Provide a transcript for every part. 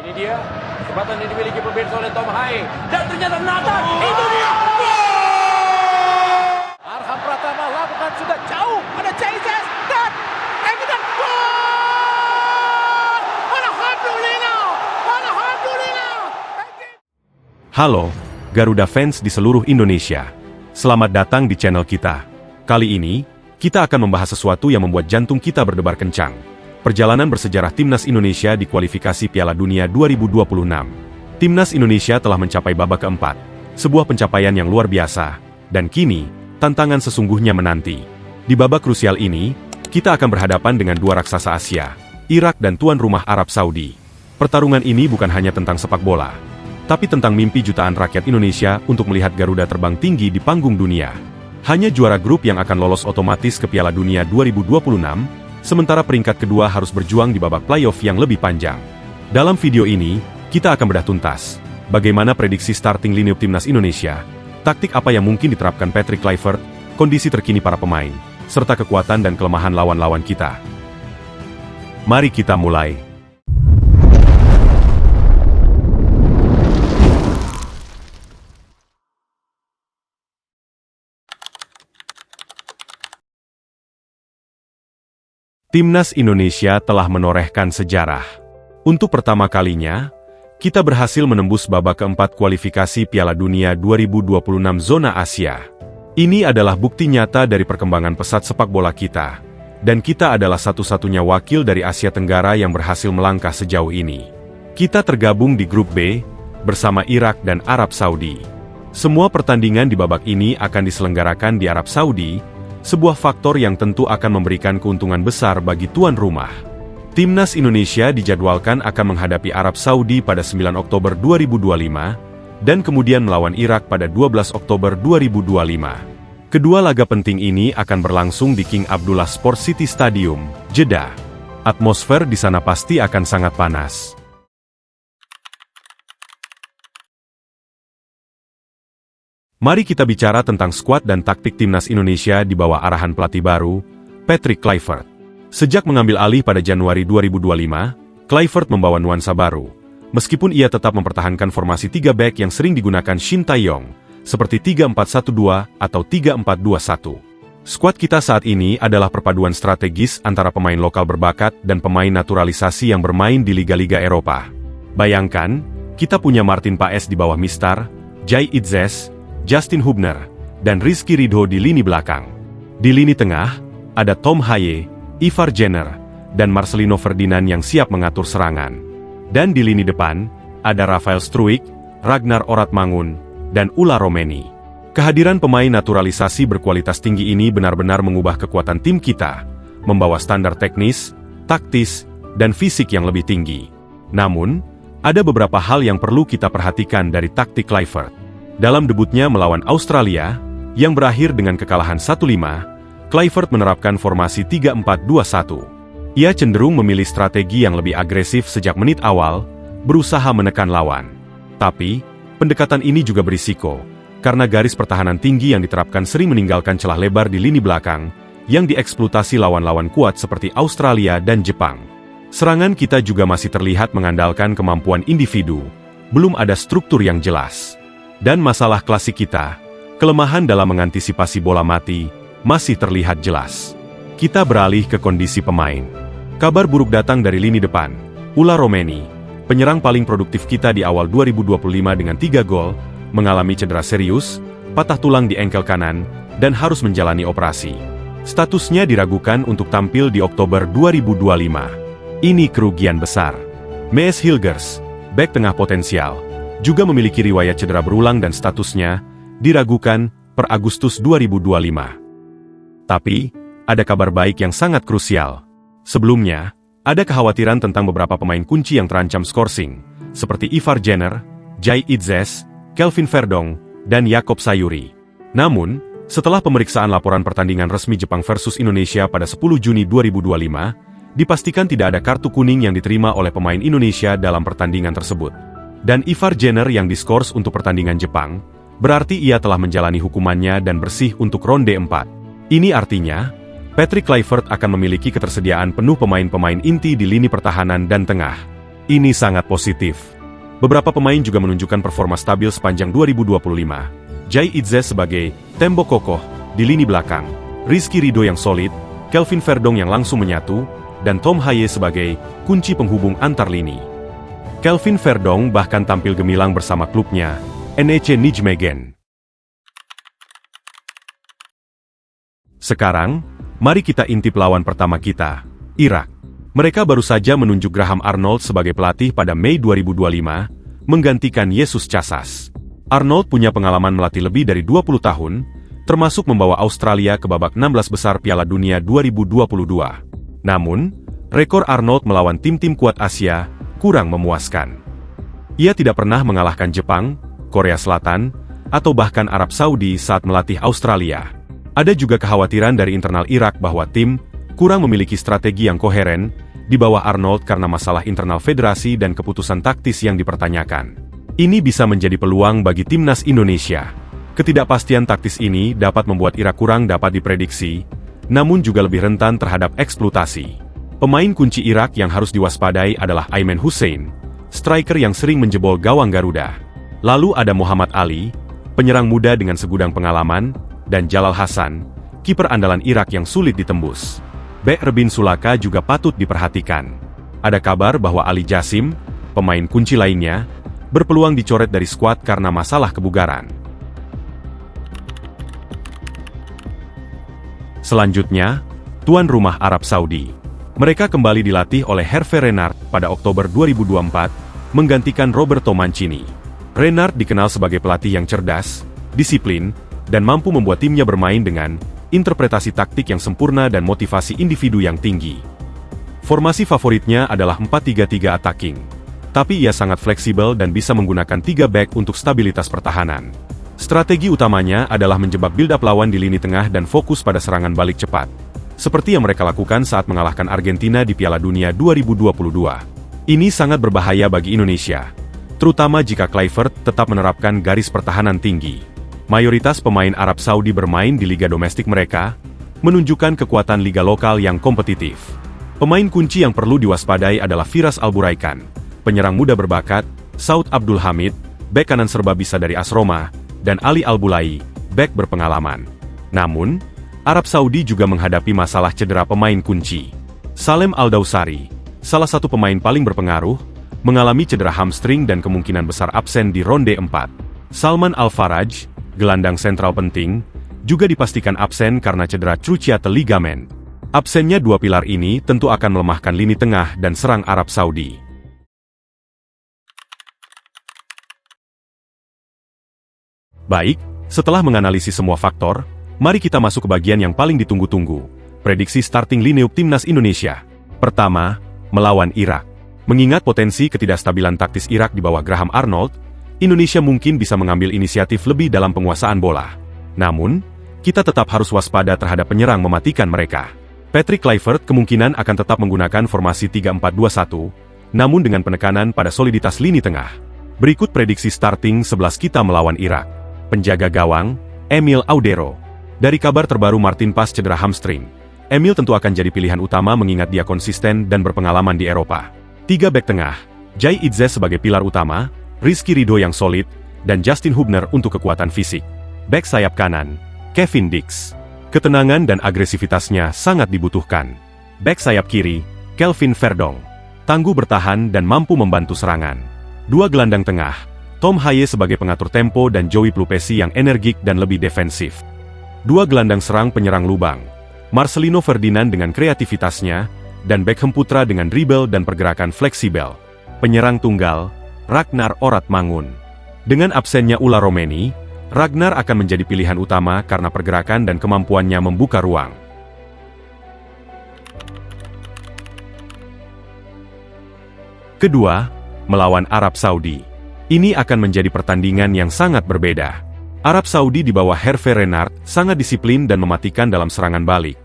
Ini dia, kesempatan yang dimiliki pemirsa oleh Tom Hai. Dan ternyata Nathan, itu dia! Arham Pratama lakukan sudah jauh. Ada Jesus dan Everton gol! Alhamdulillah! Alhamdulillah! Halo, Garuda fans di seluruh Indonesia. Selamat datang di channel kita. Kali ini, kita akan membahas sesuatu yang membuat jantung kita berdebar kencang. Perjalanan bersejarah Timnas Indonesia di kualifikasi Piala Dunia 2026. Timnas Indonesia telah mencapai babak keempat. Sebuah pencapaian yang luar biasa. Dan kini, tantangan sesungguhnya menanti. Di babak krusial ini, kita akan berhadapan dengan dua raksasa Asia, Irak dan tuan rumah Arab Saudi. Pertarungan ini bukan hanya tentang sepak bola, tapi tentang mimpi jutaan rakyat Indonesia untuk melihat Garuda terbang tinggi di panggung dunia. Hanya juara grup yang akan lolos otomatis ke Piala Dunia 2026, sementara peringkat kedua harus berjuang di babak playoff yang lebih panjang. Dalam video ini, kita akan bedah tuntas bagaimana prediksi starting lineup Timnas Indonesia, taktik apa yang mungkin diterapkan Patrick Kluivert, kondisi terkini para pemain, serta kekuatan dan kelemahan lawan-lawan kita. Mari kita mulai. Timnas Indonesia telah menorehkan sejarah. Untuk pertama kalinya, kita berhasil menembus babak keempat kualifikasi Piala Dunia 2026 zona Asia. Ini adalah bukti nyata dari perkembangan pesat sepak bola kita, dan kita adalah satu-satunya wakil dari Asia Tenggara yang berhasil melangkah sejauh ini. Kita tergabung di grup B, bersama Irak dan Arab Saudi. Semua pertandingan di babak ini akan diselenggarakan di Arab Saudi, sebuah faktor yang tentu akan memberikan keuntungan besar bagi tuan rumah. Timnas Indonesia dijadwalkan akan menghadapi Arab Saudi pada 9 Oktober 2025, dan kemudian melawan Irak pada 12 Oktober 2025. Kedua laga penting ini akan berlangsung di King Abdullah Sports City Stadium, Jeddah. Atmosfer di sana pasti akan sangat panas. Mari kita bicara tentang skuad dan taktik Timnas Indonesia di bawah arahan pelatih baru, Patrick Kluivert. Sejak mengambil alih pada Januari 2025, Kluivert membawa nuansa baru. Meskipun ia tetap mempertahankan formasi 3 back yang sering digunakan Shin Tae-yong, seperti 3-4-1-2 atau 3-4-2-1. Skuad kita saat ini adalah perpaduan strategis antara pemain lokal berbakat dan pemain naturalisasi yang bermain di liga-liga Eropa. Bayangkan, kita punya Martin Paes di bawah Mistar, Jai Itzes, Justin Hubner, dan Rizky Ridho di lini belakang. Di lini tengah, ada Tom Haye, Ivar Jenner, dan Marcelino Ferdinand yang siap mengatur serangan. Dan di lini depan, ada Rafael Struijk, Ragnar Oratmangun, dan Ulla Romeni. Kehadiran pemain naturalisasi berkualitas tinggi ini benar-benar mengubah kekuatan tim kita, membawa standar teknis, taktis, dan fisik yang lebih tinggi. Namun, ada beberapa hal yang perlu kita perhatikan dari taktik Kluivert. Dalam debutnya melawan Australia, yang berakhir dengan kekalahan 1-5, Kluivert menerapkan formasi 3-4-2-1. Ia cenderung memilih strategi yang lebih agresif sejak menit awal, berusaha menekan lawan. Tapi, pendekatan ini juga berisiko, karena garis pertahanan tinggi yang diterapkan sering meninggalkan celah lebar di lini belakang, yang dieksploitasi lawan-lawan kuat seperti Australia dan Jepang. Serangan kita juga masih terlihat mengandalkan kemampuan individu, belum ada struktur yang jelas. Dan masalah klasik kita, kelemahan dalam mengantisipasi bola mati, masih terlihat jelas. Kita beralih ke kondisi pemain. Kabar buruk datang dari lini depan. Ulla Romeni, penyerang paling produktif kita di awal 2025 dengan 3 gol, mengalami cedera serius, patah tulang di engkel kanan, dan harus menjalani operasi. Statusnya diragukan untuk tampil di Oktober 2025. Ini kerugian besar. Mees Hilgers, bek tengah potensial, juga memiliki riwayat cedera berulang dan statusnya diragukan per Agustus 2025. Tapi, ada kabar baik yang sangat krusial. Sebelumnya, ada kekhawatiran tentang beberapa pemain kunci yang terancam skorsing, seperti Ivar Jenner, Jai Itzes, Kelvin Verdong, dan Jakob Sayuri. Namun, setelah pemeriksaan laporan pertandingan resmi Jepang versus Indonesia pada 10 Juni 2025, dipastikan tidak ada kartu kuning yang diterima oleh pemain Indonesia dalam pertandingan tersebut. Dan Ivar Jenner yang diskors untuk pertandingan Jepang, berarti ia telah menjalani hukumannya dan bersih untuk ronde 4. Ini artinya, Patrick Kluivert akan memiliki ketersediaan penuh pemain-pemain inti di lini pertahanan dan tengah. Ini sangat positif. Beberapa pemain juga menunjukkan performa stabil sepanjang 2025. Jai Itzes sebagai tembok kokoh di lini belakang, Rizky Ridho yang solid, Kelvin Verdong yang langsung menyatu, dan Tom Haye sebagai kunci penghubung antar lini. Kelvin Verdong bahkan tampil gemilang bersama klubnya, NEC Nijmegen. Sekarang, mari kita intip lawan pertama kita, Irak. Mereka baru saja menunjuk Graham Arnold sebagai pelatih pada Mei 2025, menggantikan Yesus Casas. Arnold punya pengalaman melatih lebih dari 20 tahun, termasuk membawa Australia ke babak 16 besar Piala Dunia 2022. Namun, rekor Arnold melawan tim-tim kuat Asia kurang memuaskan. Ia tidak pernah mengalahkan Jepang, Korea Selatan, atau bahkan Arab Saudi saat melatih Australia. Ada juga kekhawatiran dari internal Irak bahwa tim kurang memiliki strategi yang koheren di bawah Arnold karena masalah internal federasi dan keputusan taktis yang dipertanyakan. Ini bisa menjadi peluang bagi timnas Indonesia. Ketidakpastian taktis ini dapat membuat Irak kurang dapat diprediksi, namun juga lebih rentan terhadap eksploitasi. Pemain kunci Irak yang harus diwaspadai adalah Aiman Hussein, striker yang sering menjebol gawang Garuda. Lalu ada Muhammad Ali, penyerang muda dengan segudang pengalaman, dan Jalal Hasan, kiper andalan Irak yang sulit ditembus. Bek Rebin Sulaka juga patut diperhatikan. Ada kabar bahwa Ali Jasim, pemain kunci lainnya, berpeluang dicoret dari skuad karena masalah kebugaran. Selanjutnya, tuan rumah Arab Saudi. Mereka kembali dilatih oleh Hervé Renard pada Oktober 2024, menggantikan Roberto Mancini. Renard dikenal sebagai pelatih yang cerdas, disiplin, dan mampu membuat timnya bermain dengan interpretasi taktik yang sempurna dan motivasi individu yang tinggi. Formasi favoritnya adalah 4-3-3 attacking. Tapi ia sangat fleksibel dan bisa menggunakan 3 back untuk stabilitas pertahanan. Strategi utamanya adalah menjebak build-up lawan di lini tengah dan fokus pada serangan balik cepat. Seperti yang mereka lakukan saat mengalahkan Argentina di Piala Dunia 2022. Ini sangat berbahaya bagi Indonesia, terutama jika Kluivert tetap menerapkan garis pertahanan tinggi. Mayoritas pemain Arab Saudi bermain di liga domestik mereka, menunjukkan kekuatan liga lokal yang kompetitif. Pemain kunci yang perlu diwaspadai adalah Firas Alburaikan, penyerang muda berbakat, Saud Abdul Hamid, bek kanan serba bisa dari AS Roma, dan Ali Al-Bulai, bek berpengalaman. Namun, Arab Saudi juga menghadapi masalah cedera pemain kunci. Salem Al-Dawsari, salah satu pemain paling berpengaruh, mengalami cedera hamstring dan kemungkinan besar absen di ronde 4. Salman Al-Faraj, gelandang sentral penting, juga dipastikan absen karena cedera cruciate ligamen. Absennya dua pilar ini tentu akan melemahkan lini tengah dan serang Arab Saudi. Baik, setelah menganalisis semua faktor, mari kita masuk ke bagian yang paling ditunggu-tunggu, prediksi starting lineup timnas Indonesia. Pertama, melawan Irak. Mengingat potensi ketidakstabilan taktis Irak di bawah Graham Arnold, Indonesia mungkin bisa mengambil inisiatif lebih dalam penguasaan bola. Namun, kita tetap harus waspada terhadap penyerang mematikan mereka. Patrick Kluivert kemungkinan akan tetap menggunakan formasi 3-4-2-1, namun dengan penekanan pada soliditas lini tengah. Berikut prediksi starting 11 kita melawan Irak. Penjaga gawang, Emil Audero. Dari kabar terbaru Martin pas cedera hamstring, Emil tentu akan jadi pilihan utama mengingat dia konsisten dan berpengalaman di Eropa. 3 bek tengah, Jai Itzes sebagai pilar utama, Rizky Ridho yang solid, dan Justin Hubner untuk kekuatan fisik. Bek sayap kanan, Kevin Dix. Ketenangan dan agresivitasnya sangat dibutuhkan. Bek sayap kiri, Kelvin Verdong. Tangguh bertahan dan mampu membantu serangan. 2 gelandang tengah, Tom Haye sebagai pengatur tempo dan Joey Plupesi yang energik dan lebih defensif. 2 gelandang serang penyerang lubang, Marcelino Ferdinand dengan kreativitasnya, dan Beckham Putra dengan dribble dan pergerakan fleksibel. Penyerang tunggal, Ragnar Oratmangun. Dengan absennya Ula Romeni, Ragnar akan menjadi pilihan utama karena pergerakan dan kemampuannya membuka ruang. Kedua, melawan Arab Saudi. Ini akan menjadi pertandingan yang sangat berbeda. Arab Saudi di bawah Hervé Renard sangat disiplin dan mematikan dalam serangan balik,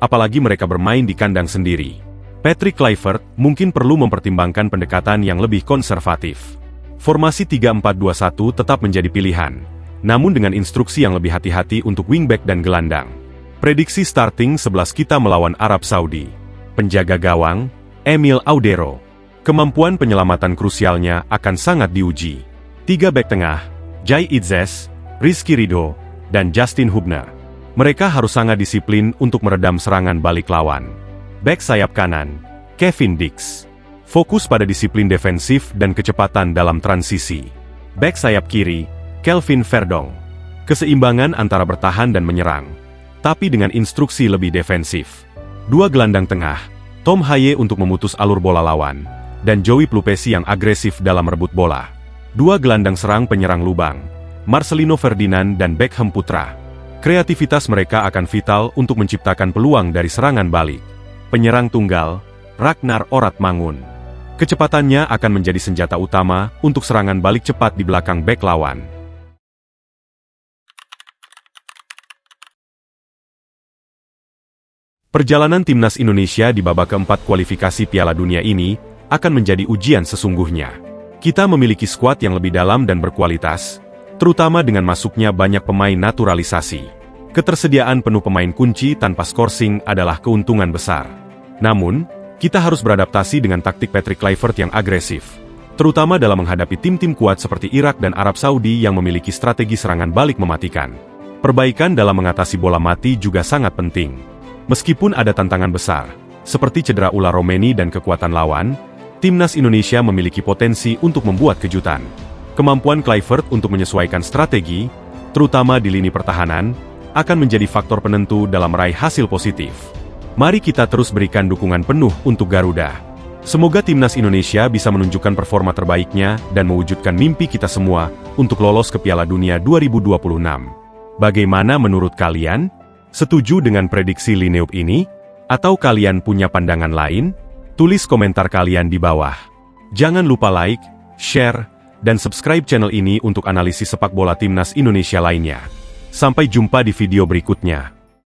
apalagi mereka bermain di kandang sendiri. Patrick Kluivert mungkin perlu mempertimbangkan pendekatan yang lebih konservatif. Formasi 3-4-2-1 tetap menjadi pilihan, namun dengan instruksi yang lebih hati-hati untuk wingback dan gelandang. Prediksi starting 11 kita melawan Arab Saudi. Penjaga gawang, Emil Audero. Kemampuan penyelamatan krusialnya akan sangat diuji. 3 bek tengah, Jai Itzes, Rizky Ridho, dan Justin Hubner. Mereka harus sangat disiplin untuk meredam serangan balik lawan. Bek sayap kanan, Kevin Dix. Fokus pada disiplin defensif dan kecepatan dalam transisi. Bek sayap kiri, Kelvin Verdong. Keseimbangan antara bertahan dan menyerang, tapi dengan instruksi lebih defensif. 2 gelandang tengah, Tom Haye untuk memutus alur bola lawan, dan Joey Plupesi yang agresif dalam merebut bola. 2 gelandang serang penyerang lubang, Marcelino Ferdinand dan Beckham Putra. Kreativitas mereka akan vital untuk menciptakan peluang dari serangan balik. Penyerang tunggal, Ragnar Oratmangun. Kecepatannya akan menjadi senjata utama untuk serangan balik cepat di belakang bek lawan. Perjalanan timnas Indonesia di babak keempat kualifikasi Piala Dunia ini akan menjadi ujian sesungguhnya. Kita memiliki skuad yang lebih dalam dan berkualitas, terutama dengan masuknya banyak pemain naturalisasi. Ketersediaan penuh pemain kunci tanpa skorsing adalah keuntungan besar. Namun, kita harus beradaptasi dengan taktik Patrick Kluivert yang agresif, terutama dalam menghadapi tim-tim kuat seperti Irak dan Arab Saudi yang memiliki strategi serangan balik mematikan. Perbaikan dalam mengatasi bola mati juga sangat penting. Meskipun ada tantangan besar, seperti cedera ular Romeni dan kekuatan lawan, timnas Indonesia memiliki potensi untuk membuat kejutan. Kemampuan Kluivert untuk menyesuaikan strategi, terutama di lini pertahanan, akan menjadi faktor penentu dalam meraih hasil positif. Mari kita terus berikan dukungan penuh untuk Garuda. Semoga timnas Indonesia bisa menunjukkan performa terbaiknya dan mewujudkan mimpi kita semua untuk lolos ke Piala Dunia 2026. Bagaimana menurut kalian? Setuju dengan prediksi Lineup ini? Atau kalian punya pandangan lain? Tulis komentar kalian di bawah. Jangan lupa like, share, dan subscribe channel ini untuk analisis sepak bola timnas Indonesia lainnya. Sampai jumpa di video berikutnya.